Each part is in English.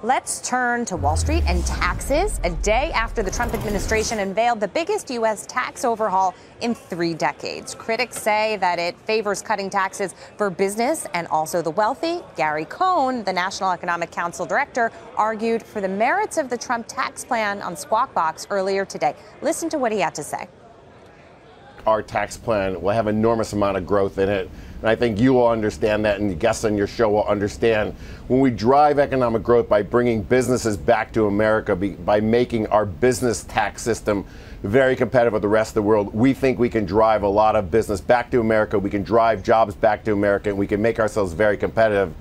Let's turn to Wall Street and taxes. A day after the Trump administration unveiled the biggest U.S. tax overhaul in 3 decades. Critics say that it favors cutting taxes for business and also the wealthy. Gary Cohn, the National Economic Council director, argued for the merits of the Trump tax plan on Squawk Box earlier today. Listen to what he had to say. Our tax plan will have enormous amount of growth in it. And I think you will understand that, and the guests on your show will understand. When we drive economic growth by bringing businesses back to America, by making our business tax system very competitive with the rest of the world, we think we can drive a lot of business back to America. We can drive jobs back to America, and we can make ourselves very competitive.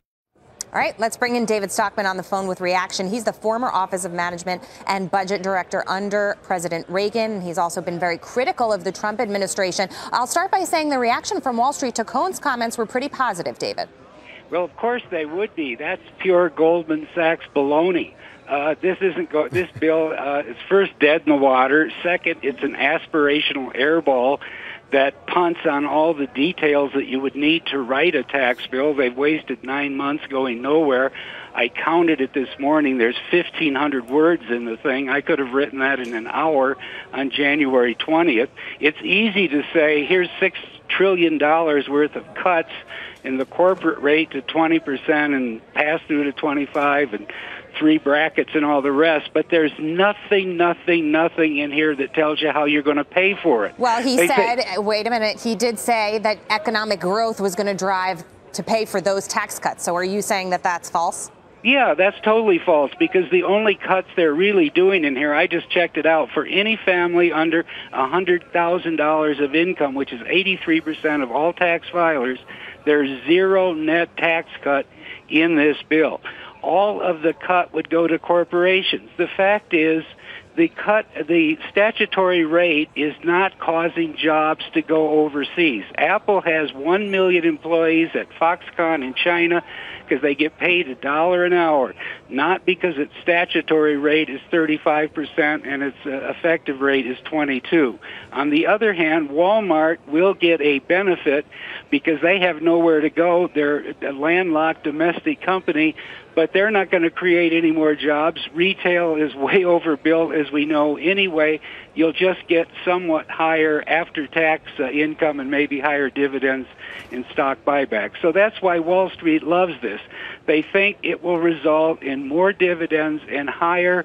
All right, let's bring in David Stockman on the phone with reaction. He's the former Office of Management and Budget Director under President Reagan. He's also been very critical of the Trump administration. I'll start by saying the reaction from Wall Street to Cohn's comments were pretty positive, David. Well, of course they would be. That's pure Goldman Sachs baloney. This bill is first dead in the water. Second, it's an aspirational airball that punts on all the details that you would need to write a tax bill. They've wasted 9 months going nowhere. I counted it this morning. There's 1,500 words in the thing. I could have written that in an hour on January 20th. It's easy to say, here's $6 trillion worth of cuts in the corporate rate to 20% and pass through to 25% and 3 brackets and all the rest, but there's nothing in here that tells you how you're going to pay for it. Well, wait a minute, he did say that economic growth was going to drive to pay for those tax cuts. So are you saying that that's false? Yeah, that's totally false, because the only cuts they're really doing in here, I just checked it out, for any family under $100,000 of income, which is 83% of all tax filers, there's 0 net tax cut in this bill. All of the cut would go to corporations. The fact is, the statutory rate is not causing jobs to go overseas. Apple has 1 million employees at Foxconn in China because they get paid $1 an hour, not because its statutory rate is 35% and its effective rate is 22%. On the other hand, Walmart will get a benefit because they have nowhere to go. They're a landlocked domestic company, but they're not going to create any more jobs. Retail is way overbuilt, as we know anyway. You'll just get somewhat higher after-tax income and maybe higher dividends in stock buybacks. So that's why Wall Street loves this. They think it will result in more dividends and higher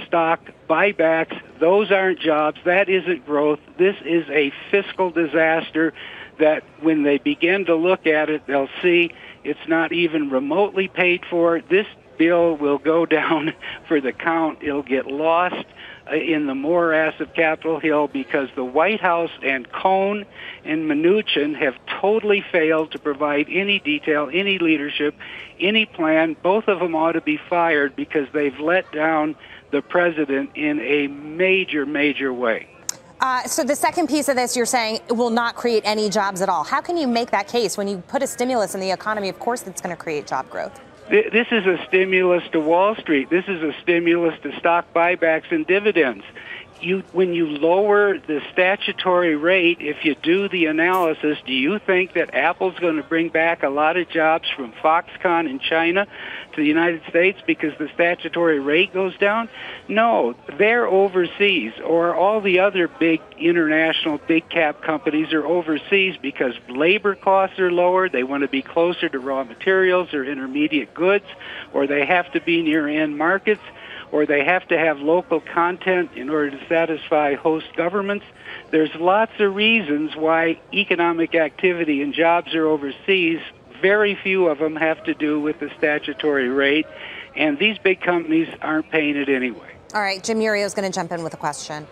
stock buybacks. Those aren't jobs. That isn't growth. This is a fiscal disaster that when they begin to look at it, they'll see it's not even remotely paid for. This bill will go down for the count. It'll get lost in the morass of Capitol Hill because the White House and Cohn and Mnuchin have totally failed to provide any detail, any leadership, any plan. Both of them ought to be fired because they've let down the president in a major way. So the second piece of this, you're saying it will not create any jobs at all. How can you make that case? When you put a stimulus in the economy, of course it's going to create job growth. This is a stimulus to Wall Street. This is a stimulus to stock buybacks and dividends. When you lower the statutory rate, if you do the analysis, do you think that Apple's going to bring back a lot of jobs from Foxconn in China to the United States because the statutory rate goes down? No, they're overseas, or all the other big international big cap companies are overseas because labor costs are lower. They want to be closer to raw materials or intermediate goods, or they have to be near end markets, or they have to have local content in order to satisfy host governments. There's lots of reasons why economic activity and jobs are overseas. Very few of them have to do with the statutory rate, and these big companies aren't paying it anyway. All right, Jim Uriel is going to jump in with a question.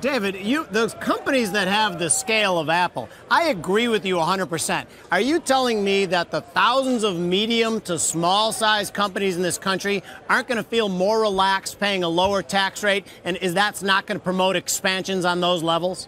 David, those companies that have the scale of Apple, I agree with you 100%. Are you telling me that the thousands of medium to small size companies in this country aren't going to feel more relaxed paying a lower tax rate, and that's not going to promote expansions on those levels?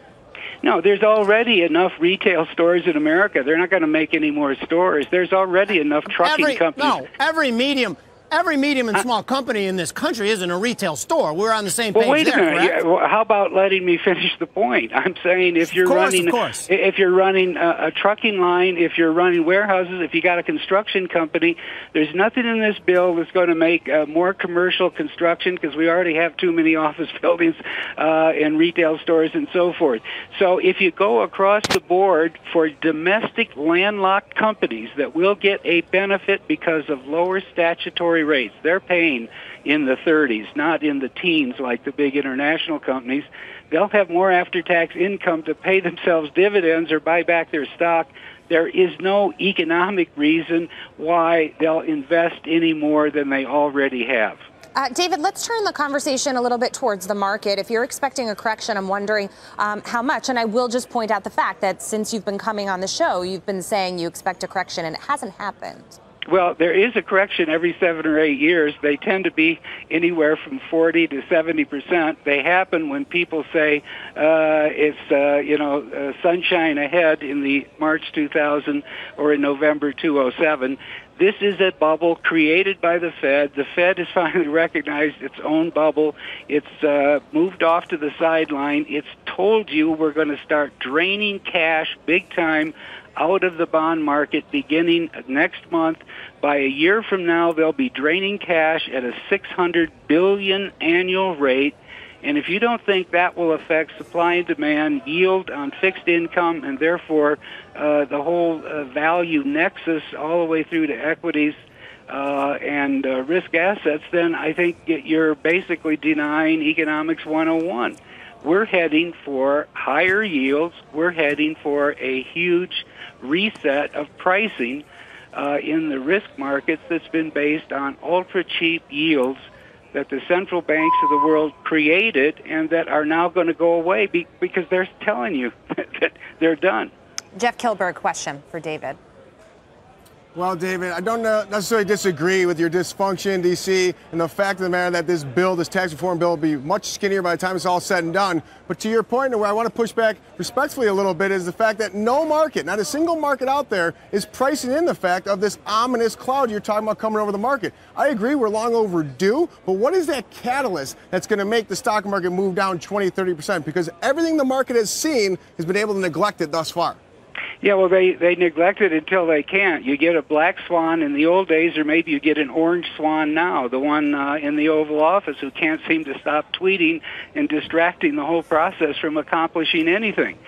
No, there's already enough retail stores in America. They're not going to make any more stores. There's already enough trucking companies. No, every medium every medium and small company in this country isn't a retail store. We're on the same page. Well, wait a minute. Correct? Yeah, well, how about letting me finish the point? I'm saying if you're running a trucking line, if you're running warehouses, if you got a construction company, there's nothing in this bill that's going to make more commercial construction, because we already have too many office buildings and retail stores and so forth. So if you go across the board for domestic landlocked companies that will get a benefit because of lower statutory rates, they're paying in the 30s, not in the teens like the big international companies. They'll have more after-tax income to pay themselves dividends or buy back their stock. There is no economic reason why they'll invest any more than they already have. David, let's turn the conversation a little bit towards the market. If you're expecting a correction, I'm wondering how much. And I will just point out the fact that since you've been coming on the show, you've been saying you expect a correction, and it hasn't happened. Well, there is a correction every 7 or 8 years. They tend to be anywhere from 40 to 70%. They happen when people say it's sunshine ahead in the March 2000 or in November 2007. This is a bubble created by the Fed. The Fed has finally recognized its own bubble. It's moved off to the sideline. It's told you we're going to start draining cash big time out of the bond market beginning next month. By a year from now, they'll be draining cash at a $600 billion annual rate. And if you don't think that will affect supply and demand, yield on fixed income, and therefore the whole value nexus all the way through to equities and risk assets, then I think you're basically denying Economics 101. We're heading for higher yields. We're heading for a huge reset of pricing in the risk markets that's been based on ultra-cheap yields that the central banks of the world created and that are now going to go away because they're telling you that they're done. Jeff Kilberg, question for David. Well, David, I don't necessarily disagree with your dysfunction, D.C., and the fact of the matter that this tax reform bill, will be much skinnier by the time it's all said and done. But to your point, and where I want to push back respectfully a little bit, is the fact that no market, not a single market out there, is pricing in the fact of this ominous cloud you're talking about coming over the market. I agree we're long overdue, but what is that catalyst that's going to make the stock market move down 20, 30%? Because everything the market has seen has been able to neglect it thus far. Yeah, well, they neglect it until they can't. You get a black swan in the old days, or maybe you get an orange swan now, the one in the Oval Office who can't seem to stop tweeting and distracting the whole process from accomplishing anything.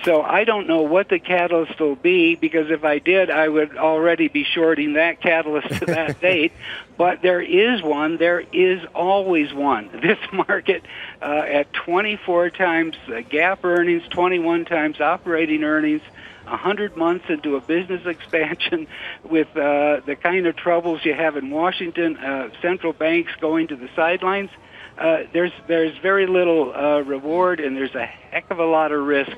So I don't know what the catalyst will be, because if I did, I would already be shorting that catalyst to that date. But there is one. There is always one. This market at 24 times GAAP earnings, 21 times operating earnings, 100 months into a business expansion with the kind of troubles you have in Washington, central banks going to the sidelines, there's very little reward, and there's a heck of a lot of risk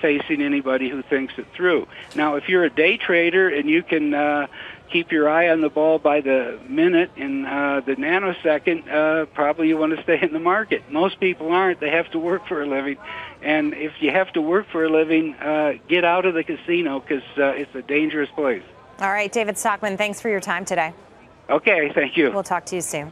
facing anybody who thinks it through. Now, if you're a day trader and you can keep your eye on the ball by the minute and the nanosecond, probably you want to stay in the market. Most people aren't. They have to work for a living. And if you have to work for a living, get out of the casino, because it's a dangerous place. All right, David Stockman, thanks for your time today. Okay, thank you. We'll talk to you soon.